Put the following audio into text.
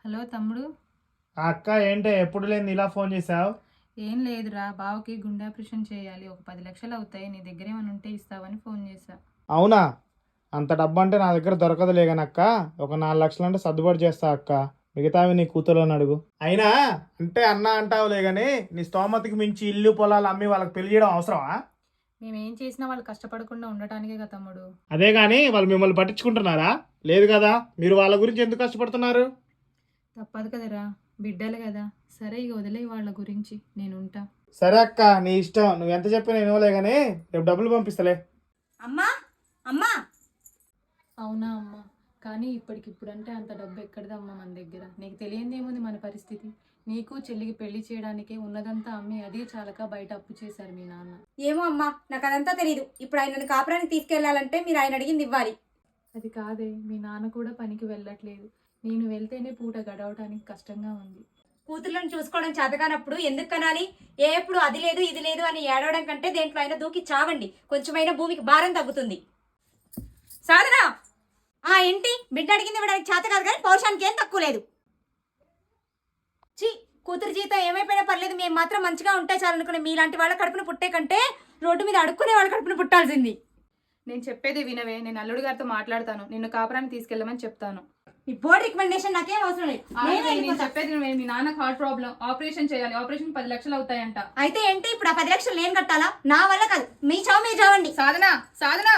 Hello తమ్ముడు. ఆ అక్క ఏంటే ఎప్పుడు లేని ఇలా ఫోన్ చేసావు? ఏం లేదురా, బావకి గుండె ఆపరేషన్ చేయాలి, ఒక 10 లక్షలు అవుతాయి, నీ దగ్గర ఏమైనా ఉంటే ఇస్తావని ఫోన్ చేశా. అవునా? అంత డబ్బు అంటే నా దగ్గర దొరకదులే కానీ అక్క, ఒక 4 లక్షలు అంటే సర్దుబాటు చేస్తా అక్క. మిగతావి నీ కూతురుని అడుగు. అయినా అంటే అన్న అంటావులే కానీ నీ స్తోమతకి మించి ఇల్లు పొలాలు అమ్మి వాళ్ళకి పెళ్లి చేయడం అవసరమా? మేమేం చేసినా వాళ్ళు కష్టపడకుండా ఉండటానికే కదా తమ్ముడు. అదే కానీ వాళ్ళు మిమ్మల్ని పట్టించుకుంటున్నారా? లేదు కదా. మీరు వాళ్ళ గురించి ఎందుకు కష్టపడుతున్నారు? తప్పదు కదరా, బిడ్డలు కదా. సరే ఇక వదిలే వాళ్ళ గురించి, నేను ఉంటా. సరే అక్క, నీ ఇష్టం. నువ్వు ఎంత చెప్పినా ఇవ్వలే కానీ రేపు డబ్బులు పంపిస్తలే. అమ్మా అమ్మా అవునా అమ్మా, కానీ ఇప్పటికిప్పుడంటే అంత డబ్బు ఎక్కడిదమ్మా మన దగ్గర. నీకు తెలియంది ఏముంది మన పరిస్థితి. నీకు చెల్లికి పెళ్లి చేయడానికే ఉన్నదంతా అమ్మి అదే చాలక బయట అప్పు చేశారు మీ నాన్న. ఏమో అమ్మా, నాకు అదంతా తెలీదు. ఇప్పుడు ఆయనను కాపురానికి తీసుకెళ్లాలంటే మీరు ఆయన అడిగింది ఇవ్వాలి. అది కాదే, మీ నాన్న కూడా పనికి వెళ్ళట్లేదు. నేను వెళ్తేనే పూట గడవటానికి కష్టంగా ఉంది. కూతుర్లను చూసుకోవడం చేతకానప్పుడు ఎందుకు కనాలి? ఎప్పుడు అది లేదు ఇది లేదు అని ఏడవడం కంటే దేంట్లో అయినా దూకి చావండి, కొంచెమైనా భూమికి భారం తగ్గుతుంది. సాధన, ఏంటి బిడ్డ అడిగింది ఇవ్వడానికి చేత కాదు కానీ పౌరుషానికి ఏం తక్కువ లేదు. కూతురు జీవితం ఏమైపోయినా పర్లేదు, మేము మాత్రం మంచిగా ఉంటే చాలనుకునే మీలాంటి వాళ్ళ కడుపును పుట్టే కంటే రోడ్డు మీద అడుక్కునే వాళ్ళ కడుపును పుట్టాల్సింది. నేను చెప్పేది వినవే, నేను అల్లుడు గారితో మాట్లాడతాను, నిన్ను కాపురానికి తీసుకెళ్ళమని చెప్తాను. ఈ బోర్డు రికమెండేషన్ నాకేం అవసరం లేదు. నేను చెప్పేది వినవే, మీ నాన్నకు హార్ట్ ప్రాబ్లం, ఆపరేషన్ చేయాలి, ఆపరేషన్ 10 లక్షలు అవుతాయంట. అయితే ఏంటి ఇప్పుడు ఆ 10 లక్షలు నేను కట్టాలా? నా వల్ల కాదు, మీ చావు మీరు చావండి. సాధన, సాధన.